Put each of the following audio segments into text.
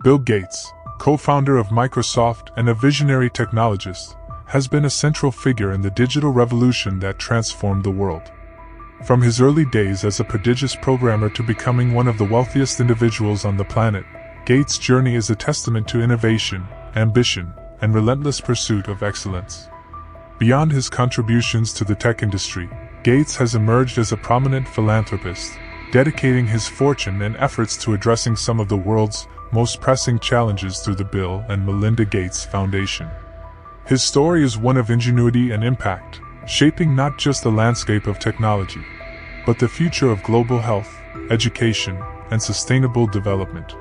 Bill Gates, co-founder of Microsoft and a visionary technologist, has been a central figure in the digital revolution that transformed the world. From his early days as a prodigious programmer to becoming one of the wealthiest individuals on the planet, Gates' journey is a testament to innovation, ambition, and relentless pursuit of excellence. Beyond his contributions to the tech industry, Gates has emerged as a prominent philanthropist, dedicating his fortune and efforts to addressing some of the world's most pressing challenges through the Bill and Melinda Gates Foundation. His story is one of ingenuity and impact, shaping not just the landscape of technology, but the future of global health, education, and sustainable development.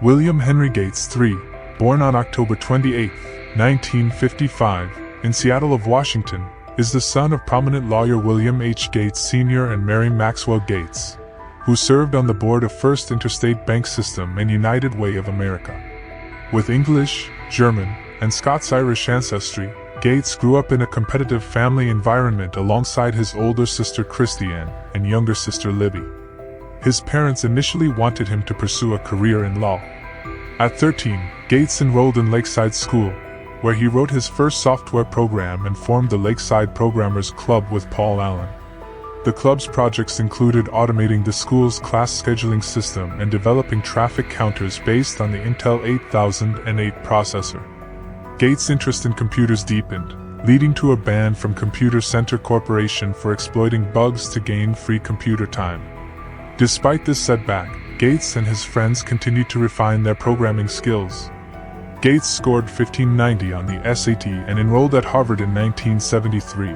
William Henry Gates III, born on October 28, 1955, in Seattle of Washington, is the son of prominent lawyer William H. Gates Sr. and Mary Maxwell Gates, who served on the board of First Interstate Bank System and United Way of America. With English, German, and Scots-Irish ancestry, Gates grew up in a competitive family environment alongside his older sister Christiane and younger sister Libby. His parents initially wanted him to pursue a career in law. At 13, Gates enrolled in Lakeside School, where he wrote his first software program and formed the Lakeside Programmers Club with Paul Allen. The club's projects included automating the school's class scheduling system and developing traffic counters based on the Intel 8008 processor. Gates' interest in computers deepened, leading to a ban from Computer Center Corporation for exploiting bugs to gain free computer time. Despite this setback, Gates and his friends continued to refine their programming skills. Gates scored 1590 on the SAT and enrolled at Harvard in 1973,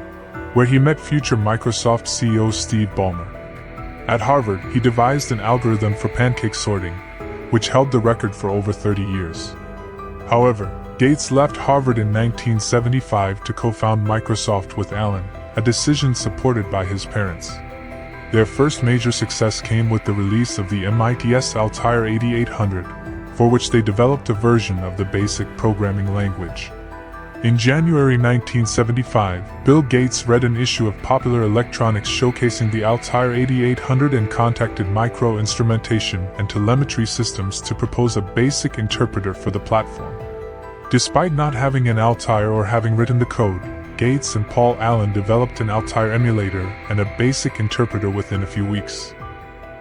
where he met future Microsoft CEO Steve Ballmer. At Harvard, he devised an algorithm for pancake sorting, which held the record for over 30 years. However, Gates left Harvard in 1975 to co-found Microsoft with Allen, a decision supported by his parents. Their first major success came with the release of the MITS Altair 8800, for which they developed a version of the BASIC programming language. In January 1975, Bill Gates read an issue of Popular Electronics showcasing the Altair 8800 and contacted Micro Instrumentation and Telemetry Systems to propose a BASIC interpreter for the platform. Despite not having an Altair or having written the code, Gates and Paul Allen developed an Altair emulator and a BASIC interpreter within a few weeks.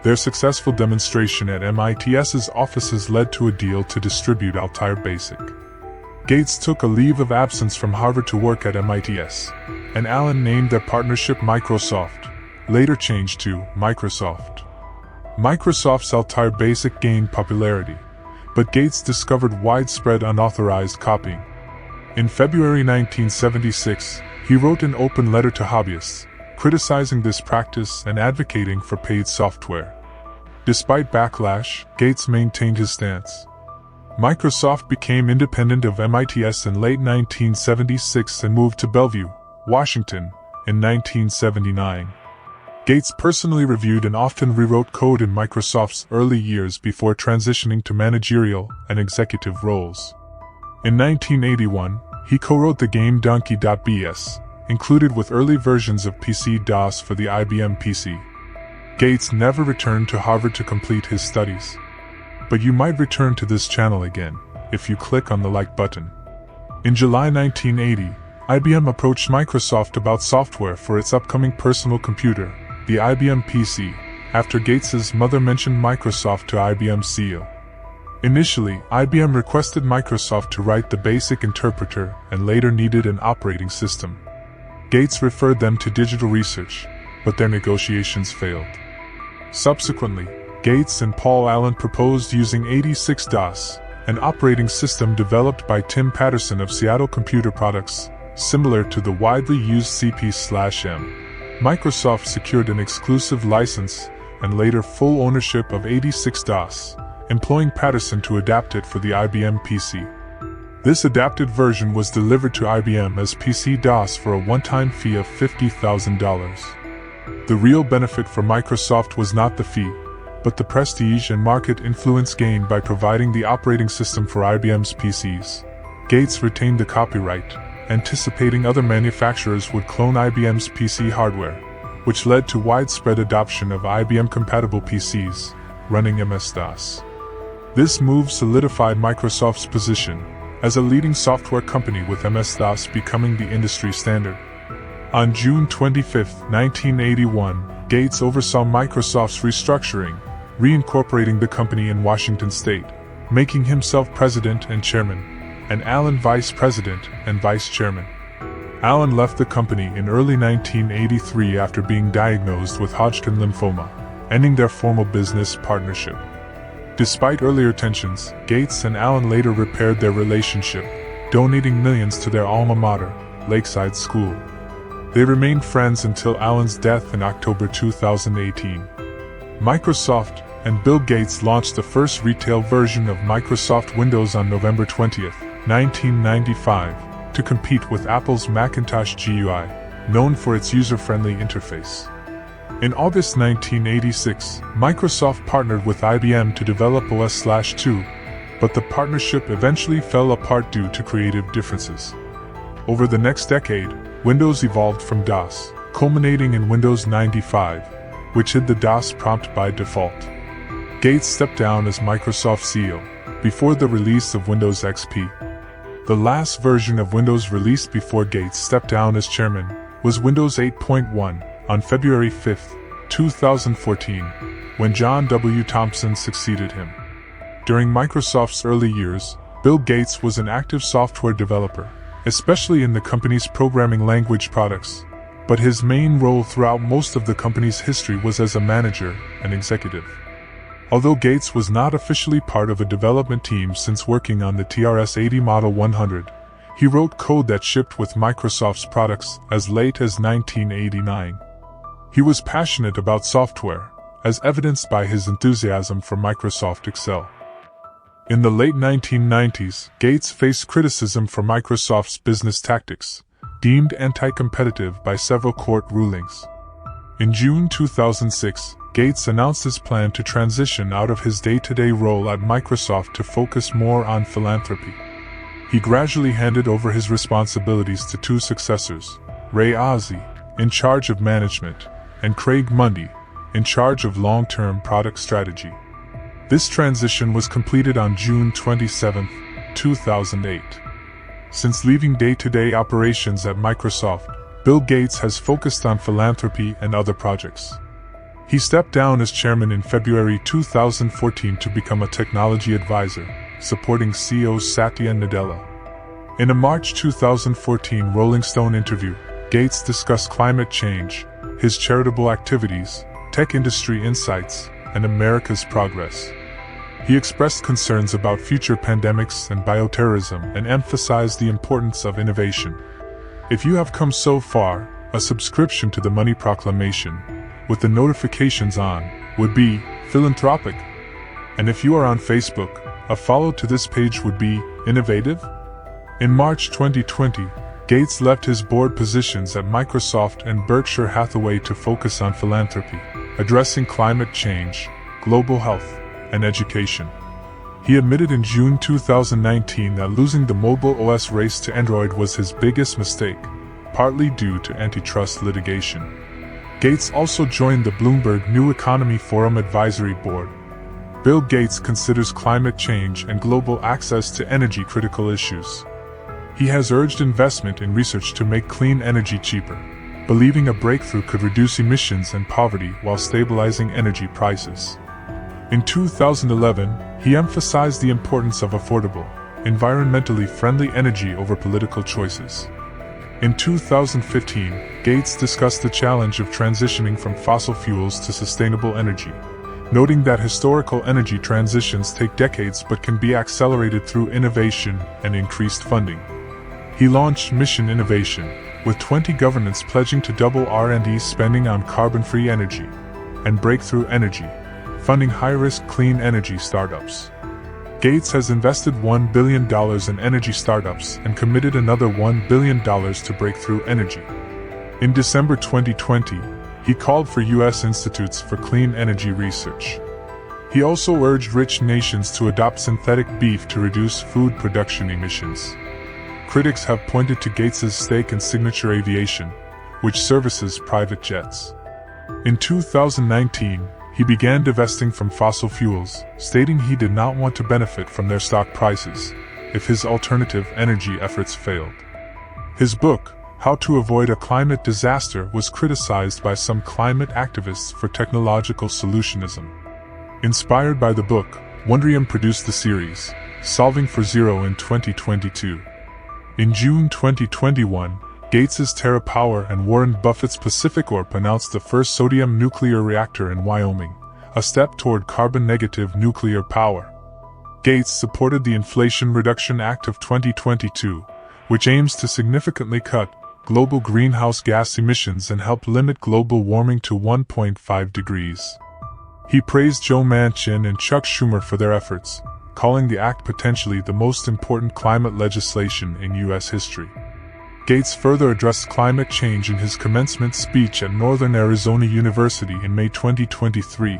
Their successful demonstration at MITS's offices led to a deal to distribute Altair BASIC. Gates took a leave of absence from Harvard to work at MITS, and Allen named their partnership Microsoft, later changed to Microsoft. Microsoft's Altair BASIC gained popularity, but Gates discovered widespread unauthorized copying. In February 1976, he wrote an open letter to hobbyists, criticizing this practice and advocating for paid software. Despite backlash, Gates maintained his stance. Microsoft became independent of MITS in late 1976 and moved to Bellevue, Washington, in 1979. Gates personally reviewed and often rewrote code in Microsoft's early years before transitioning to managerial and executive roles. In 1981, he co-wrote the game DONKEY.BAS, included with early versions of PC-DOS for the IBM PC. Gates never returned to Harvard to complete his studies. But you might return to this channel again, if you click on the like button. In July 1980, IBM approached Microsoft about software for its upcoming personal computer, the IBM PC, after Gates's mother mentioned Microsoft to IBM's CEO. Initially, IBM requested Microsoft to write the BASIC interpreter and later needed an operating system. Gates referred them to Digital Research, but their negotiations failed. Subsequently, Gates and Paul Allen proposed using 86-DOS, an operating system developed by Tim Patterson of Seattle Computer Products, similar to the widely used CP/M. Microsoft secured an exclusive license and later full ownership of 86-DOS, employing Patterson to adapt it for the IBM PC. This adapted version was delivered to IBM as PC-DOS for a one-time fee of $50,000. The real benefit for Microsoft was not the fee, but the prestige and market influence gained by providing the operating system for IBM's PCs. Gates retained the copyright, anticipating other manufacturers would clone IBM's PC hardware. which led to widespread adoption of IBM-compatible PCs, running MS-DOS. This move solidified Microsoft's position as a leading software company, with MS-DOS becoming the industry standard. On June 25, 1981, Gates oversaw Microsoft's restructuring, reincorporating the company in Washington state, making himself president and chairman, and Allen vice president and vice chairman. Allen left the company in early 1983 after being diagnosed with Hodgkin lymphoma, ending their formal business partnership. Despite earlier tensions, Gates and Allen later repaired their relationship, donating millions to their alma mater, Lakeside School. They remained friends until Allen's death in October 2018. Microsoft and Bill Gates launched the first retail version of Microsoft Windows on November 20, 1995, to compete with Apple's Macintosh GUI, known for its user-friendly interface. In August 1986, Microsoft partnered with IBM to develop OS/2, but the partnership eventually fell apart due to creative differences. Over the next decade, Windows evolved from DOS, culminating in Windows 95, which hid the DOS prompt by default. Gates stepped down as Microsoft CEO before the release of Windows XP. The last version of Windows released before Gates stepped down as chairman was Windows 8.1 on February 5, 2014, when John W. Thompson succeeded him. During Microsoft's early years, Bill Gates was an active software developer, especially in the company's programming language products, but his main role throughout most of the company's history was as a manager and executive. Although Gates was not officially part of a development team since working on the TRS-80 Model 100, he wrote code that shipped with Microsoft's products as late as 1989. He was passionate about software, as evidenced by his enthusiasm for Microsoft Excel. In the late 1990s, Gates faced criticism for Microsoft's business tactics, deemed anti-competitive by several court rulings. In June 2006, Gates announced his plan to transition out of his day-to-day role at Microsoft to focus more on philanthropy. He gradually handed over his responsibilities to two successors, Ray Ozzie, in charge of management, and Craig Mundy, in charge of long-term product strategy. This transition was completed on June 27, 2008. Since leaving day-to-day operations at Microsoft, Bill Gates has focused on philanthropy and other projects. He stepped down as chairman in February 2014 to become a technology advisor, supporting CEO Satya Nadella. In a March 2014 Rolling Stone interview, Gates discussed climate change, his charitable activities, tech industry insights, and America's progress. He expressed concerns about future pandemics and bioterrorism and emphasized the importance of innovation. If you have come so far, a subscription to the Money Proclamation, with the notifications on, would be philanthropic. And if you are on Facebook, a follow to this page would be innovative. In March 2020, Gates left his board positions at Microsoft and Berkshire Hathaway to focus on philanthropy, addressing climate change, global health, and education. He admitted in June 2019 that losing the mobile OS race to Android was his biggest mistake, partly due to antitrust litigation. Gates also joined the Bloomberg New Economy Forum Advisory Board. Bill Gates considers climate change and global access to energy critical issues. He has urged investment in research to make clean energy cheaper, believing a breakthrough could reduce emissions and poverty while stabilizing energy prices. In 2011, he emphasized the importance of affordable, environmentally friendly energy over political choices. In 2015, Gates discussed the challenge of transitioning from fossil fuels to sustainable energy, noting that historical energy transitions take decades but can be accelerated through innovation and increased funding. He launched Mission Innovation, with 20 governments pledging to double R&D spending on carbon-free energy, and Breakthrough Energy, funding high-risk clean energy startups. Gates has invested $1 billion in energy startups and committed another $1 billion to Breakthrough Energy. In December 2020, he called for U.S. institutes for clean energy research. He also urged rich nations to adopt synthetic beef to reduce food production emissions. Critics have pointed to Gates's stake in Signature Aviation, which services private jets. In 2019, he began divesting from fossil fuels, stating he did not want to benefit from their stock prices if his alternative energy efforts failed. His book, How to Avoid a Climate Disaster, was criticized by some climate activists for technological solutionism. Inspired by the book, Wondrium produced the series, Solving for Zero in 2022. In June 2021, Gates' TerraPower and Warren Buffett's PacifiCorp announced the first sodium nuclear reactor in Wyoming, a step toward carbon-negative nuclear power. Gates supported the Inflation Reduction Act of 2022, which aims to significantly cut global greenhouse gas emissions and help limit global warming to 1.5 degrees. He praised Joe Manchin and Chuck Schumer for their efforts, calling the act potentially the most important climate legislation in U.S. history. Gates further addressed climate change in his commencement speech at Northern Arizona University in May 2023,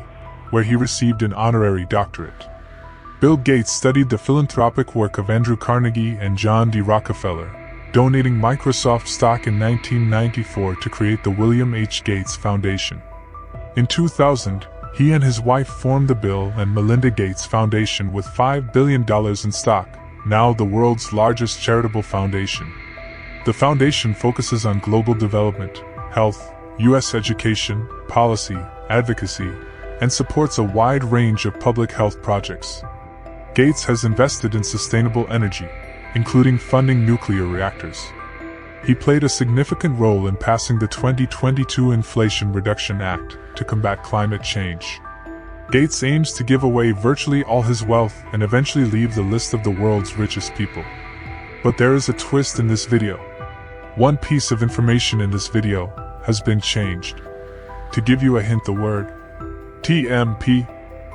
where he received an honorary doctorate. Bill Gates studied the philanthropic work of Andrew Carnegie and John D. Rockefeller, donating Microsoft stock in 1994 to create the William H. Gates Foundation. In 2000, he and his wife formed the Bill and Melinda Gates Foundation with $5 billion in stock, now the world's largest charitable foundation. The foundation focuses on global development, health, U.S. education, policy, advocacy, and supports a wide range of public health projects. Gates has invested in sustainable energy, including funding nuclear reactors. He played a significant role in passing the 2022 Inflation Reduction Act to combat climate change. Gates aims to give away virtually all his wealth and eventually leave the list of the world's richest people. But there is a twist in this video. One piece of information in this video has been changed. To give you a hint, the word TMP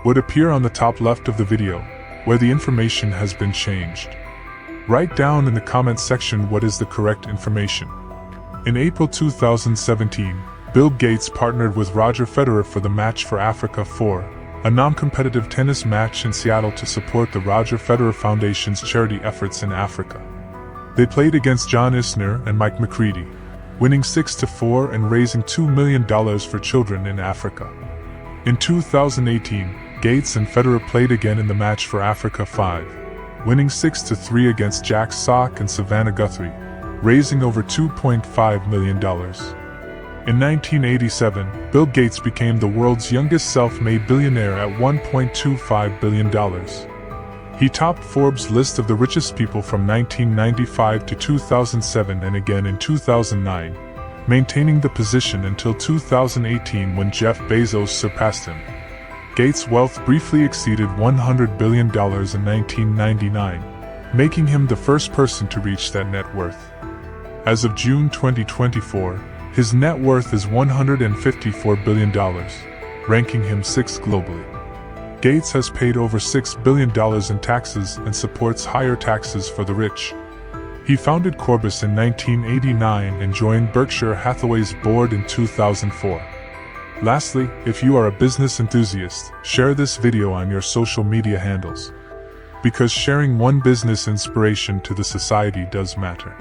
would appear on the top left of the video, where the information has been changed. Write down in the comments section what is the correct information. In April 2017, Bill Gates partnered with Roger Federer for the Match for Africa 4, a non-competitive tennis match in Seattle to support the Roger Federer Foundation's charity efforts in Africa. They played against John Isner and Mike McCready, winning 6-4 and raising $2 million for children in Africa. In 2018, Gates and Federer played again in the Match for Africa 5, winning 6-3 against Jack Sock and Savannah Guthrie, raising over $2.5 million. In 1987, Bill Gates became the world's youngest self-made billionaire at $1.25 billion. He topped Forbes' list of the richest people from 1995 to 2007 and again in 2009, maintaining the position until 2018 when Jeff Bezos surpassed him. Gates' wealth briefly exceeded $100 billion in 1999, making him the first person to reach that net worth. As of June 2024, his net worth is $154 billion, ranking him sixth globally. Gates has paid over $6 billion in taxes and supports higher taxes for the rich. He founded Corbis in 1989 and joined Berkshire Hathaway's board in 2004. Lastly, if you are a business enthusiast, share this video on your social media handles, because sharing one business inspiration to the society does matter.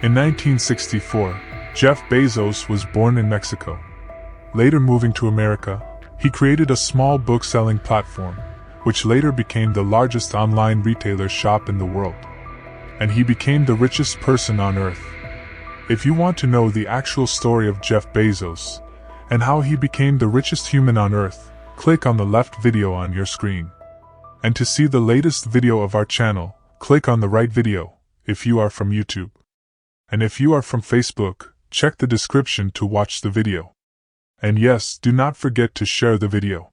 In 1964, Jeff Bezos was born in Mexico. Later moving to America, he created a small book-selling platform, which later became the largest online retailer shop in the world. And he became the richest person on Earth. If you want to know the actual story of Jeff Bezos, and how he became the richest human on Earth, click on the left video on your screen. And to see the latest video of our channel, click on the right video, if you are from YouTube. And if you are from Facebook, check the description to watch the video. And yes, do not forget to share the video.